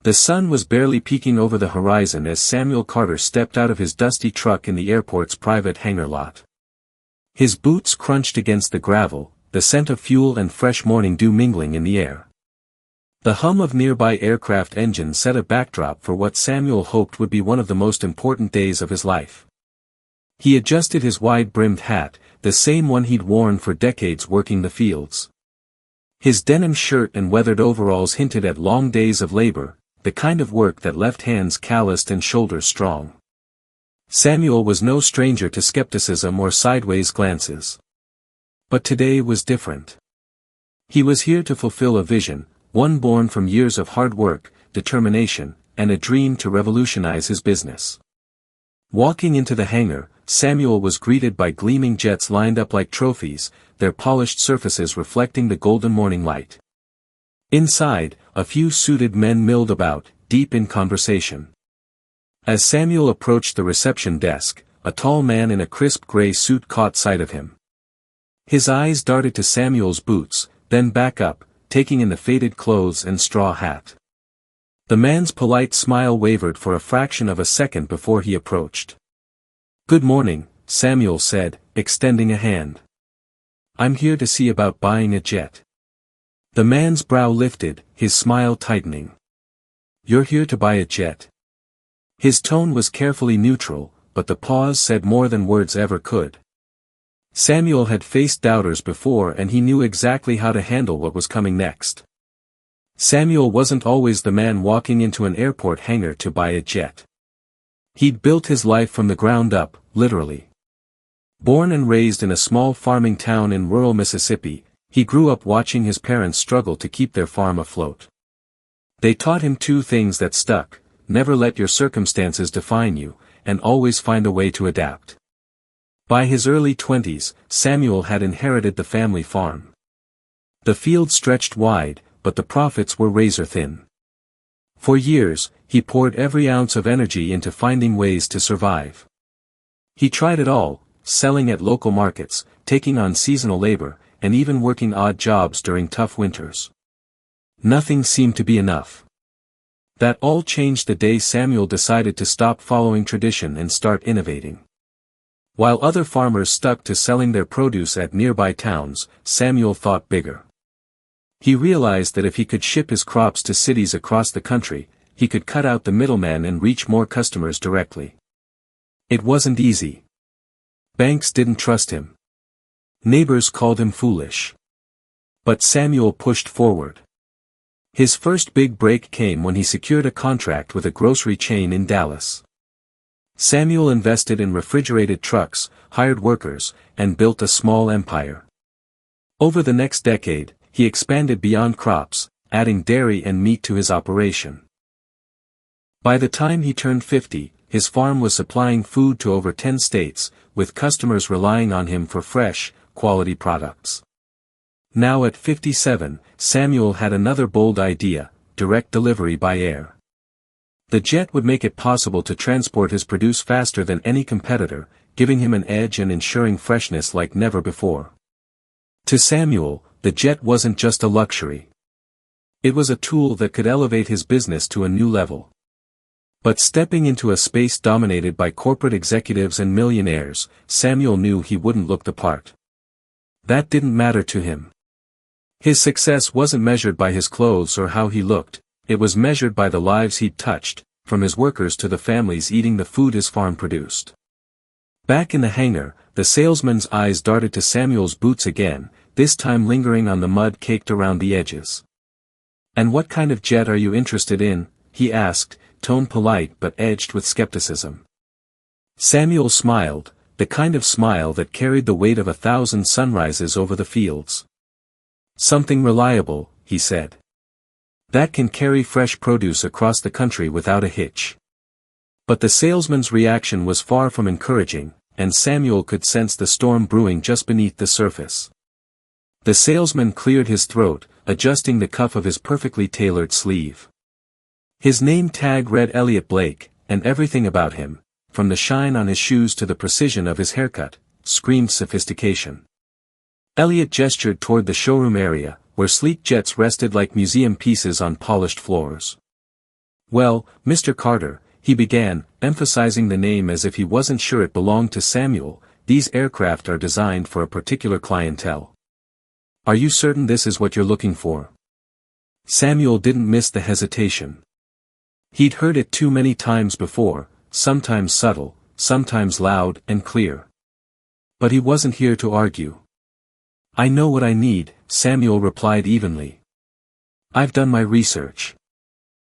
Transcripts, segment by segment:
The sun was barely peeking over the horizon as Samuel Carter stepped out of his dusty truck in the airport's private hangar lot. His boots crunched against the gravel, the scent of fuel and fresh morning dew mingling in the air. The hum of nearby aircraft engines set a backdrop for what Samuel hoped would be one of the most important days of his life. He adjusted his wide-brimmed hat, the same one he'd worn for decades working the fields. His denim shirt and weathered overalls hinted at long days of labor, the kind of work that left hands calloused and shoulders strong. Samuel was no stranger to skepticism or sideways glances. But today was different. He was here to fulfill a vision, one born from years of hard work, determination, and a dream to revolutionize his business. Walking into the hangar, Samuel was greeted by gleaming jets lined up like trophies, their polished surfaces reflecting the golden morning light. Inside, a few suited men milled about, deep in conversation. As Samuel approached the reception desk, a tall man in a crisp gray suit caught sight of him. His eyes darted to Samuel's boots, then back up, taking in the faded clothes and straw hat. The man's polite smile wavered for a fraction of a second before he approached. "Good morning," Samuel said, extending a hand. "I'm here to see about buying a jet." The man's brow lifted, his smile tightening. "You're here to buy a jet?" His tone was carefully neutral, but the pause said more than words ever could. Samuel had faced doubters before and he knew exactly how to handle what was coming next. Samuel wasn't always the man walking into an airport hangar to buy a jet. He'd built his life from the ground up, literally. Born and raised in a small farming town in rural Mississippi, he grew up watching his parents struggle to keep their farm afloat. They taught him two things that stuck: never let your circumstances define you, and always find a way to adapt. By his early 20s, Samuel had inherited the family farm. The field stretched wide, but the profits were razor-thin. For years, he poured every ounce of energy into finding ways to survive. He tried it all, selling at local markets, taking on seasonal labor, and even working odd jobs during tough winters. Nothing seemed to be enough. That all changed the day Samuel decided to stop following tradition and start innovating. While other farmers stuck to selling their produce at nearby towns, Samuel thought bigger. He realized that if he could ship his crops to cities across the country, he could cut out the middleman and reach more customers directly. It wasn't easy. Banks didn't trust him. Neighbors called him foolish. But Samuel pushed forward. His first big break came when he secured a contract with a grocery chain in Dallas. Samuel invested in refrigerated trucks, hired workers, and built a small empire. Over the next decade, he expanded beyond crops, adding dairy and meat to his operation. By the time he turned 50, his farm was supplying food to over 10 states, with customers relying on him for fresh, quality products. Now at 57, Samuel had another bold idea: direct delivery by air. The jet would make it possible to transport his produce faster than any competitor, giving him an edge and ensuring freshness like never before. To Samuel, the jet wasn't just a luxury. It was a tool that could elevate his business to a new level. But stepping into a space dominated by corporate executives and millionaires, Samuel knew he wouldn't look the part. That didn't matter to him. His success wasn't measured by his clothes or how he looked. It was measured by the lives he'd touched, from his workers to the families eating the food his farm produced. Back in the hangar, the salesman's eyes darted to Samuel's boots again, this time lingering on the mud caked around the edges. "And what kind of jet are you interested in?" he asked, tone polite but edged with skepticism. Samuel smiled, the kind of smile that carried the weight of 1,000 sunrises over the fields. "Something reliable," he said. "That can carry fresh produce across the country without a hitch." But the salesman's reaction was far from encouraging, and Samuel could sense the storm brewing just beneath the surface. The salesman cleared his throat, adjusting the cuff of his perfectly tailored sleeve. His name tag read Elliot Blake, and everything about him, from the shine on his shoes to the precision of his haircut, screamed sophistication. Elliot gestured toward the showroom area, where sleek jets rested like museum pieces on polished floors. Well, Mr. Carter, he began, emphasizing the name as if he wasn't sure it belonged to Samuel, these aircraft are designed for a particular clientele. Are you certain this is what you're looking for? Samuel didn't miss the hesitation. He'd heard it too many times before, sometimes subtle, sometimes loud and clear. But he wasn't here to argue. I know what I need, Samuel replied evenly. I've done my research.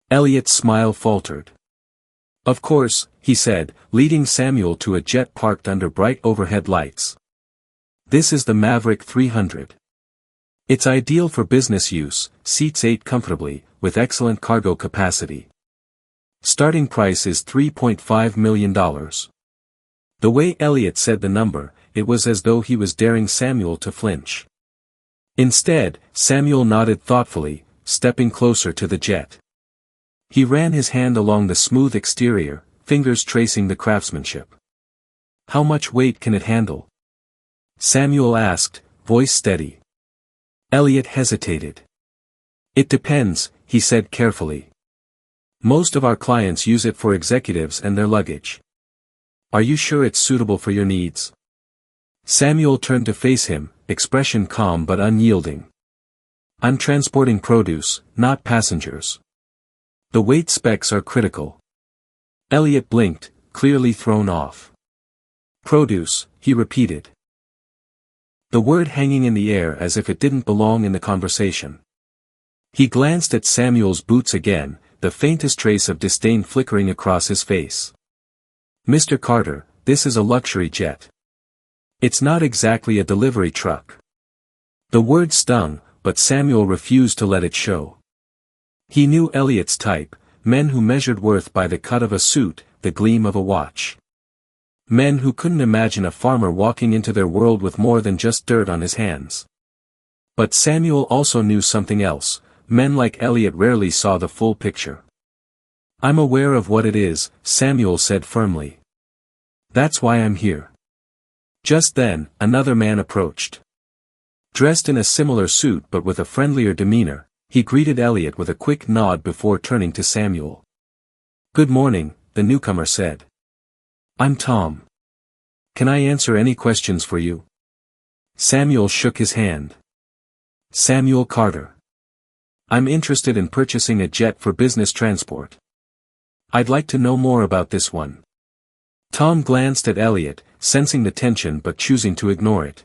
Elliot's smile faltered. Of course, he said, leading Samuel to a jet parked under bright overhead lights. This is the Maverick 300. It's ideal for business use, seats 8 comfortably, with excellent cargo capacity. Starting price is $3.5 million. The way Elliot said the number, it was as though he was daring Samuel to flinch. Instead, Samuel nodded thoughtfully, stepping closer to the jet. He ran his hand along the smooth exterior, fingers tracing the craftsmanship. How much weight can it handle? Samuel asked, voice steady. Elliot hesitated. It depends, he said carefully. Most of our clients use it for executives and their luggage. Are you sure it's suitable for your needs? Samuel turned to face him, expression calm but unyielding. I'm transporting produce, not passengers. The weight specs are critical. Elliot blinked, clearly thrown off. Produce, he repeated. The word hanging in the air as if it didn't belong in the conversation. He glanced at Samuel's boots again, the faintest trace of disdain flickering across his face. Mr. Carter, this is a luxury jet. It's not exactly a delivery truck. The word stung, but Samuel refused to let it show. He knew Elliot's type, men who measured worth by the cut of a suit, the gleam of a watch. Men who couldn't imagine a farmer walking into their world with more than just dirt on his hands. But Samuel also knew something else, men like Elliot rarely saw the full picture. I'm aware of what it is, Samuel said firmly. That's why I'm here. Just then, another man approached. Dressed in a similar suit but with a friendlier demeanor, he greeted Elliot with a quick nod before turning to Samuel. Good morning, the newcomer said. I'm Tom. Can I answer any questions for you? Samuel shook his hand. Samuel Carter. I'm interested in purchasing a jet for business transport. I'd like to know more about this one. Tom glanced at Elliot, sensing the tension but choosing to ignore it.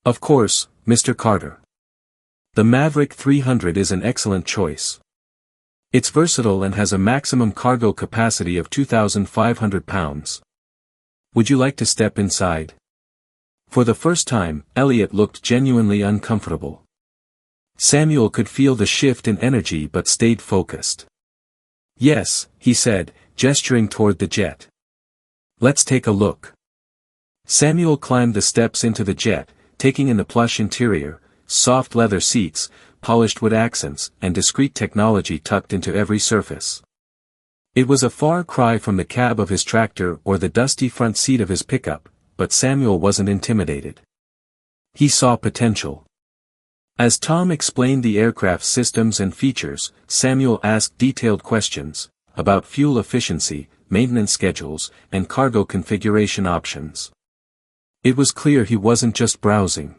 Of course, Mr. Carter. The Maverick 300 is an excellent choice. It's versatile and has a maximum cargo capacity of 2,500 pounds. Would you like to step inside? For the first time, Elliot looked genuinely uncomfortable. Samuel could feel the shift in energy but stayed focused. Yes, he said, gesturing toward the jet. Let's take a look. Samuel climbed the steps into the jet, taking in the plush interior, soft leather seats, polished wood accents, and discreet technology tucked into every surface. It was a far cry from the cab of his tractor or the dusty front seat of his pickup, but Samuel wasn't intimidated. He saw potential. As Tom explained the aircraft's systems and features, Samuel asked detailed questions about fuel efficiency, maintenance schedules, and cargo configuration options. It was clear he wasn't just browsing.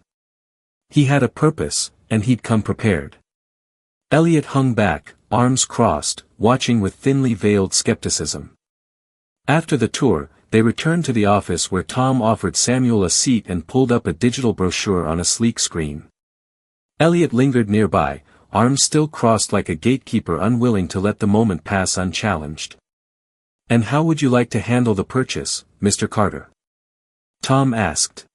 He had a purpose, and he'd come prepared. Elliot hung back, arms crossed, watching with thinly veiled skepticism. After the tour, they returned to the office where Tom offered Samuel a seat and pulled up a digital brochure on a sleek screen. Elliot lingered nearby, arms still crossed like a gatekeeper unwilling to let the moment pass unchallenged. And how would you like to handle the purchase, Mr. Carter? Tom asked.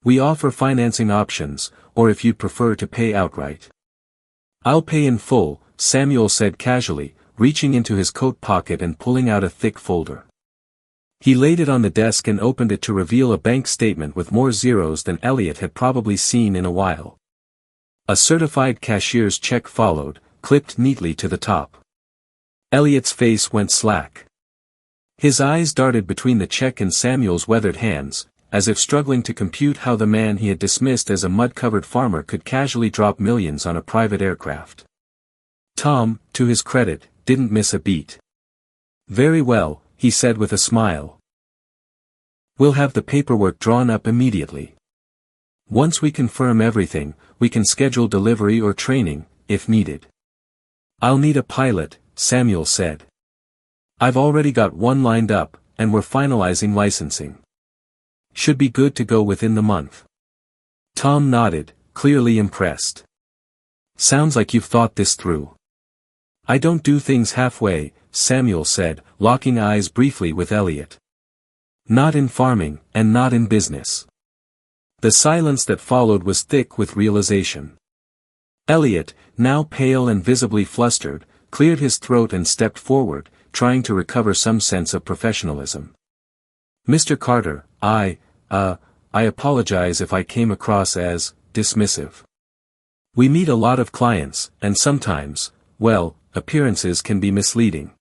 We offer financing options, or if you'd prefer to pay outright. I'll pay in full, Samuel said casually, reaching into his coat pocket and pulling out a thick folder. He laid it on the desk and opened it to reveal a bank statement with more zeros than Elliot had probably seen in a while. A certified cashier's check followed, clipped neatly to the top. Elliot's face went slack. His eyes darted between the check and Samuel's weathered hands, as if struggling to compute how the man he had dismissed as a mud-covered farmer could casually drop millions on a private aircraft. Tom, to his credit, didn't miss a beat. "Very well," he said with a smile. "We'll have the paperwork drawn up immediately. Once we confirm everything, we can schedule delivery or training, if needed." "I'll need a pilot," Samuel said. "I've already got one lined up, and we're finalizing licensing. Should be good to go within the month." Tom nodded, clearly impressed. "Sounds like you've thought this through." "I don't do things halfway," Samuel said, locking eyes briefly with Elliot. "Not in farming, and not in business." The silence that followed was thick with realization. Elliot, now pale and visibly flustered, cleared his throat and stepped forward, trying to recover some sense of professionalism. "Mr. Carter, I apologize if I came across as dismissive. We meet a lot of clients, and sometimes, well, appearances can be misleading."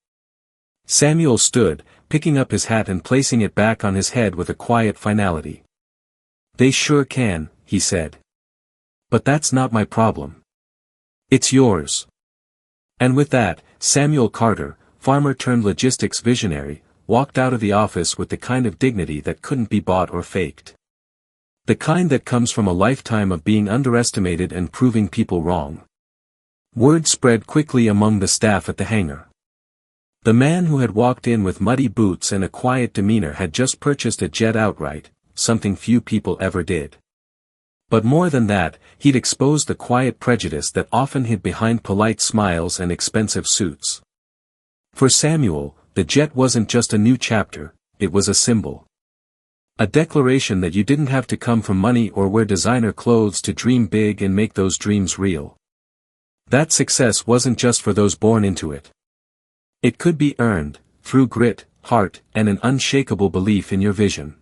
Samuel stood, picking up his hat and placing it back on his head with a quiet finality. "They sure can," he said. "But that's not my problem. It's yours." And with that, Samuel Carter, farmer-turned-logistics visionary, walked out of the office with the kind of dignity that couldn't be bought or faked. The kind that comes from a lifetime of being underestimated and proving people wrong. Word spread quickly among the staff at the hangar. The man who had walked in with muddy boots and a quiet demeanor had just purchased a jet outright, something few people ever did. But more than that, he'd exposed the quiet prejudice that often hid behind polite smiles and expensive suits. For Samuel, the jet wasn't just a new chapter, it was a symbol. A declaration that you didn't have to come from money or wear designer clothes to dream big and make those dreams real. That success wasn't just for those born into it. It could be earned, through grit, heart, and an unshakable belief in your vision.